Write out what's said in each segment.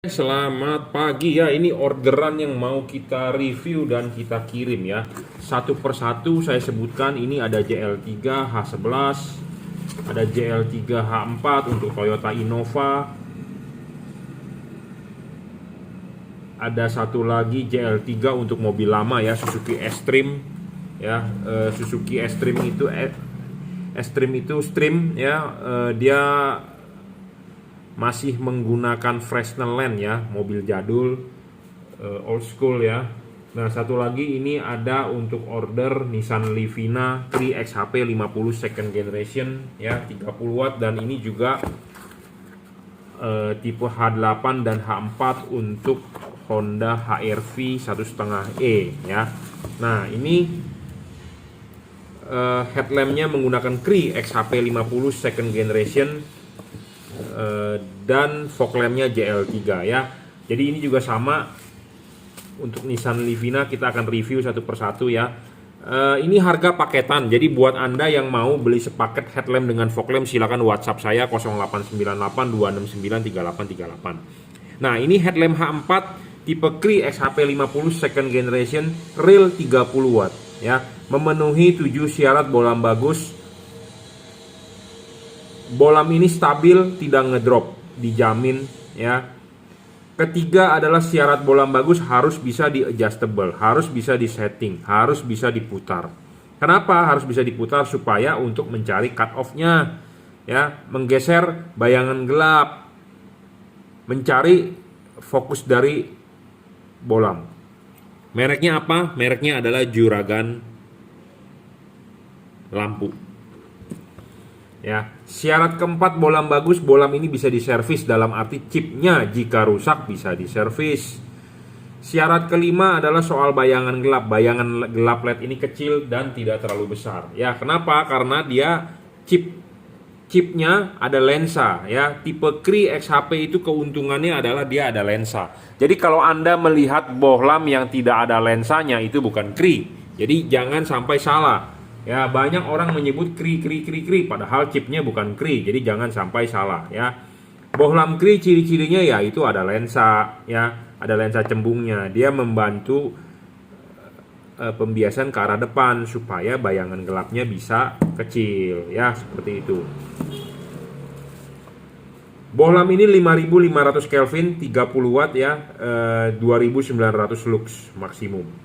Selamat pagi ya, ini orderan yang mau kita review dan kita kirim ya. Satu persatu saya sebutkan, ini ada JL3 H11, ada JL3 H4 untuk Toyota Innova, ada satu lagi JL3 untuk mobil lama ya, Suzuki S-Stream ya. Suzuki S-Stream itu Stream ya, dia masih menggunakan Fresnel Land ya, mobil jadul, old school ya. Nah, satu lagi ini ada untuk order Nissan Livina Tri XHP 50 second generation ya, 30 watt, dan ini juga tipe H8 dan H4 untuk Honda HR-V 1,5E ya. Nah, ini headlampnya menggunakan Cree XHP 50 second generation, dan fog lampnya JL3 ya. Jadi ini juga sama untuk Nissan Livina, kita akan review satu persatu ya. Ini harga paketan, jadi buat Anda yang mau beli sepaket headlamp dengan fog lamp, silakan WhatsApp saya 0898 269 3838. Nah, ini headlamp H4 tipe Cree XHP 50 second generation real 30 watt ya, memenuhi 7 syarat bolam bagus. Bolam ini stabil, tidak ngedrop, dijamin ya. Ketiga adalah syarat bolam bagus harus bisa di adjustable, harus bisa di setting, harus bisa diputar. Kenapa harus bisa diputar? Supaya untuk mencari cut off-nya ya, menggeser bayangan gelap, mencari fokus dari bolam. Mereknya apa? Mereknya adalah Juragan lampu. Ya, syarat keempat bolam bagus, bolam ini bisa diservis, dalam arti chipnya jika rusak bisa diservis. Syarat kelima adalah soal bayangan gelap. Bayangan gelap LED ini kecil dan tidak terlalu besar. Ya, kenapa? Karena dia chipnya ada lensa ya. Tipe Cree XHP itu keuntungannya adalah dia ada lensa. Jadi kalau Anda melihat bohlam yang tidak ada lensanya, itu bukan Cree. Jadi jangan sampai salah. Ya, banyak orang menyebut Cree, padahal chipnya bukan Cree, jadi jangan sampai salah ya. Bohlam Cree ciri-cirinya ya itu ada lensa ya, ada lensa cembungnya. Dia membantu pembiasan ke arah depan supaya bayangan gelapnya bisa kecil ya, seperti itu. Bohlam ini 5500 Kelvin, 30 watt ya, 2900 lux maksimum.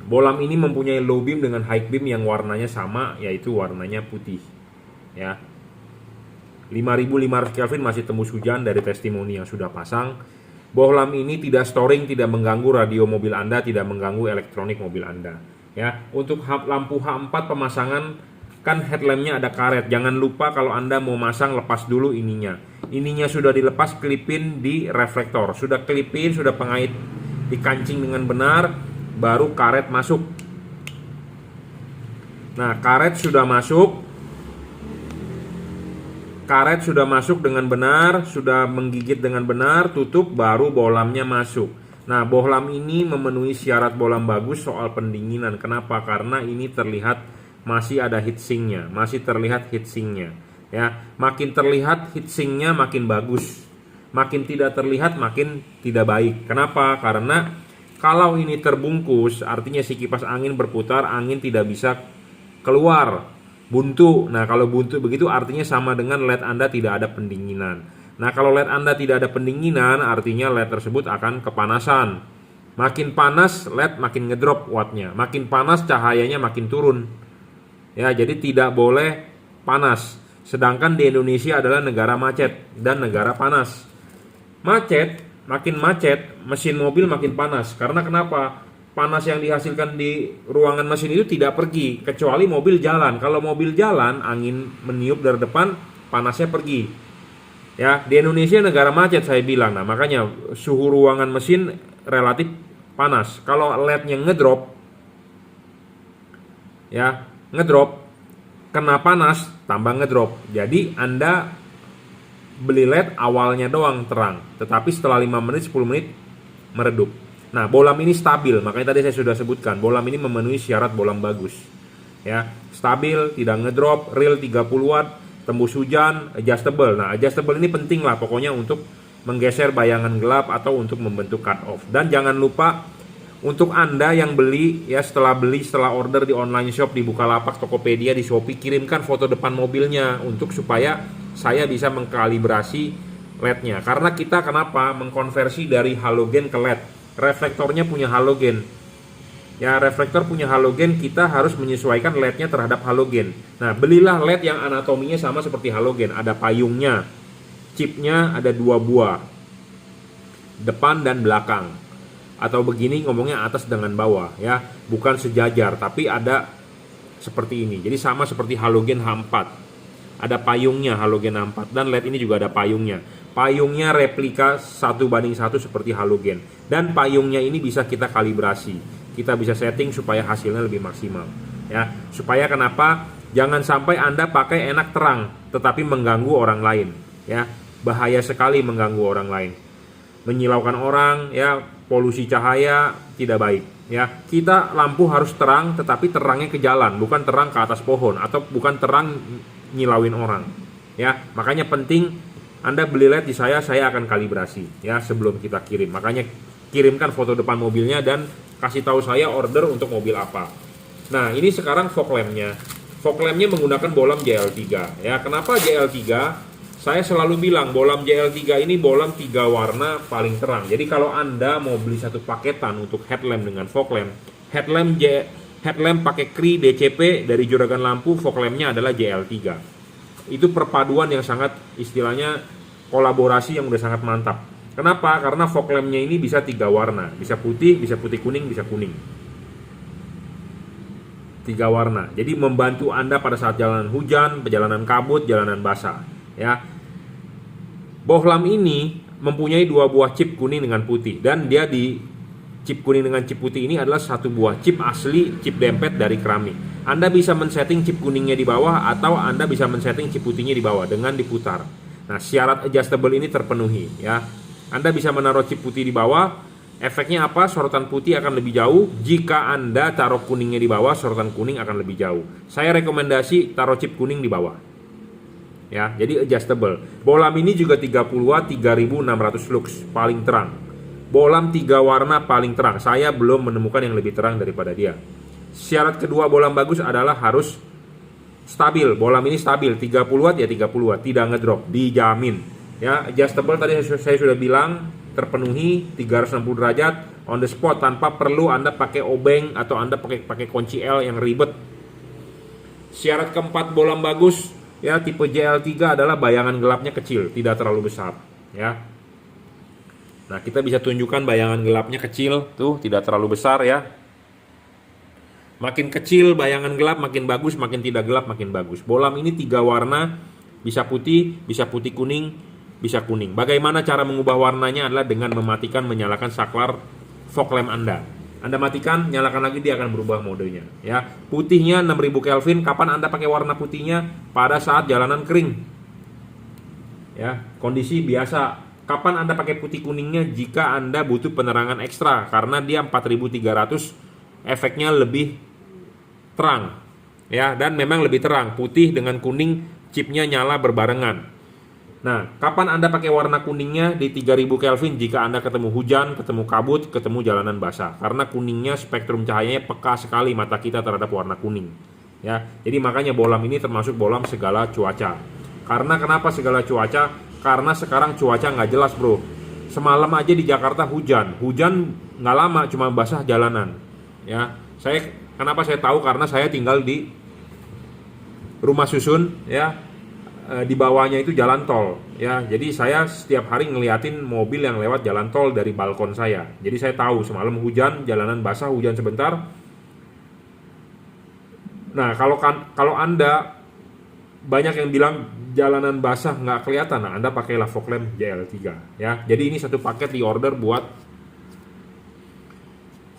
Bolam ini mempunyai low beam dengan high beam yang warnanya sama, yaitu warnanya putih ya. 5500 Kelvin masih tembus hujan dari testimoni yang sudah pasang. Bohlam ini tidak storing, tidak mengganggu radio mobil Anda, tidak mengganggu elektronik mobil Anda ya. Untuk lampu H4 pemasangan, kan headlampnya ada karet. Jangan lupa kalau Anda mau masang, lepas dulu ininya. Ininya sudah dilepas, klipin di reflektor. Sudah klipin, sudah pengait dikancing dengan benar, baru karet masuk. Nah, karet sudah masuk dengan benar, sudah menggigit dengan benar, tutup, baru bohlamnya masuk. Nah, bohlam ini memenuhi syarat bohlam bagus soal pendinginan. Kenapa? Karena ini terlihat masih ada heatsinknya, masih terlihat heatsinknya ya. Makin terlihat heatsinknya makin bagus, makin tidak terlihat makin tidak baik. Kenapa? Karena kalau ini terbungkus, artinya si kipas angin berputar, angin tidak bisa keluar, buntu. Nah, kalau buntu begitu artinya sama dengan LED Anda tidak ada pendinginan. Nah, kalau LED Anda tidak ada pendinginan, artinya LED tersebut akan kepanasan. Makin panas, LED makin ngedrop wattnya. Makin panas, cahayanya makin turun. Ya, jadi tidak boleh panas. Sedangkan di Indonesia adalah negara macet dan negara panas. Makin macet, mesin mobil makin panas. Karena kenapa? Panas yang dihasilkan di ruangan mesin itu tidak pergi, kecuali mobil jalan. Kalau mobil jalan, angin meniup dari depan, panasnya pergi. Ya, di Indonesia negara macet saya bilang. Nah, makanya suhu ruangan mesin relatif panas. Kalau LED-nya ngedrop, kena panas, tambah ngedrop. Jadi Anda beli LED awalnya doang terang, tetapi setelah 5 menit 10 menit meredup. Nah, bohlam ini stabil, makanya tadi saya sudah sebutkan, bohlam ini memenuhi syarat bohlam bagus ya. Stabil, tidak ngedrop, real 30 watt, tembus hujan, adjustable. Nah, adjustable ini penting lah pokoknya untuk menggeser bayangan gelap atau untuk membentuk cut off. Dan jangan lupa untuk Anda yang beli ya, setelah order di online shop, di Bukalapak, Tokopedia, di Shopee, kirimkan foto depan mobilnya untuk supaya saya bisa mengkalibrasi LED-nya. Karena kita kenapa mengkonversi dari halogen ke LED? Reflektornya punya halogen. Ya, reflektor punya halogen, kita harus menyesuaikan LED-nya terhadap halogen. Nah, belilah LED yang anatominya sama seperti halogen. Ada payungnya, chipnya ada 2 buah, depan dan belakang. Atau begini ngomongnya atas dengan bawah ya, bukan sejajar tapi ada seperti ini. Jadi sama seperti halogen H4. Ada payungnya halogen H4 dan LED ini juga ada payungnya. Payungnya replika 1:1 seperti halogen. Dan payungnya ini bisa kita kalibrasi. Kita bisa setting supaya hasilnya lebih maksimal ya. Supaya kenapa? Jangan sampai Anda pakai enak terang tetapi mengganggu orang lain ya. Bahaya sekali mengganggu orang lain. Menyilaukan orang ya, polusi cahaya tidak baik ya. Kita lampu harus terang tetapi terangnya ke jalan, bukan terang ke atas pohon atau bukan terang nyilauin orang ya. Makanya penting Anda beli LED di saya akan kalibrasi ya sebelum kita kirim. Makanya kirimkan foto depan mobilnya dan kasih tahu saya order untuk mobil apa. Nah, ini sekarang fog lampnya. Fog lampnya menggunakan bolam JL3 ya. Kenapa JL3? Saya selalu bilang bolam JL3 ini bolam 3 warna paling terang. Jadi kalau Anda mau beli satu paketan untuk headlamp dengan fog lamp, headlamp pakai Cree DCP dari Juragan Lampu, fog lampnya adalah JL3. Itu perpaduan yang sangat istilahnya kolaborasi yang udah sangat mantap. Kenapa? Karena fog lampnya ini bisa 3 warna, bisa putih kuning, bisa kuning. 3 warna. Jadi membantu Anda pada saat jalanan hujan, perjalanan kabut, jalanan basah, ya. Bohlam ini mempunyai 2 buah chip kuning dengan putih dan dia di chip kuning dengan chip putih ini adalah 1 buah chip asli, chip dempet dari keramik. Anda bisa men-setting chip kuningnya di bawah atau Anda bisa men-setting chip putihnya di bawah dengan diputar. Nah, syarat adjustable ini terpenuhi, ya. Anda bisa menaruh chip putih di bawah. Efeknya apa? Sorotan putih akan lebih jauh. Jika Anda taruh kuningnya di bawah, sorotan kuning akan lebih jauh. Saya rekomendasi taruh chip kuning di bawah. Ya, jadi adjustable. Bohlam ini juga 30 watt, 3600 lux, paling terang. Bohlam 3 warna paling terang. Saya belum menemukan yang lebih terang daripada dia. Syarat kedua bohlam bagus adalah harus stabil. Bohlam ini stabil, 30 watt ya 30 watt, tidak ngedrop, dijamin. Ya, adjustable tadi saya sudah bilang terpenuhi 360 derajat on the spot tanpa perlu Anda pakai obeng atau Anda pakai kunci L yang ribet. Syarat keempat bohlam bagus ya tipe JL3 adalah bayangan gelapnya kecil, tidak terlalu besar, ya. Nah, kita bisa tunjukkan bayangan gelapnya kecil tuh, tidak terlalu besar ya. Makin kecil bayangan gelap makin bagus, makin tidak gelap makin bagus. Bohlam ini 3 warna, bisa putih kuning, bisa kuning. Bagaimana cara mengubah warnanya adalah dengan mematikan menyalakan saklar fog lamp Anda. Anda matikan, nyalakan lagi, dia akan berubah modenya, ya. Putihnya 6000 Kelvin. Kapan Anda pakai warna putihnya? Pada saat jalanan kering. Ya, kondisi biasa. Kapan Anda pakai putih kuningnya? Jika Anda butuh penerangan ekstra karena dia 4300, efeknya lebih terang. Ya, dan memang lebih terang. Putih dengan kuning, chipnya nyala berbarengan. Nah, kapan Anda pakai warna kuningnya? Di 3000 Kelvin jika Anda ketemu hujan, ketemu kabut, ketemu jalanan basah. Karena kuningnya spektrum cahayanya peka sekali mata kita terhadap warna kuning. Ya, jadi makanya bohlam ini termasuk bohlam segala cuaca. Karena kenapa segala cuaca? Karena sekarang cuaca nggak jelas, bro. Semalam aja di Jakarta hujan nggak lama, cuma basah jalanan. Ya, kenapa saya tahu? Karena saya tinggal di rumah susun, ya. Di bawahnya itu jalan tol, ya. Jadi saya setiap hari ngeliatin mobil yang lewat jalan tol dari balkon saya. Jadi saya tahu semalam hujan, jalanan basah, hujan sebentar. Nah, kalau Anda banyak yang bilang jalanan basah nggak kelihatan, nah Anda pakailah fog lamp JL3, ya. Jadi ini satu paket di order buat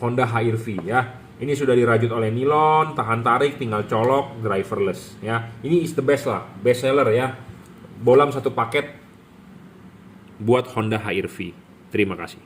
Honda HR-V, ya. Ini sudah dirajut oleh nilon, tahan tarik, tinggal colok, driverless, ya. Ini is the best lah, best seller ya. Bohlam satu paket buat Honda HR-V. Terima kasih.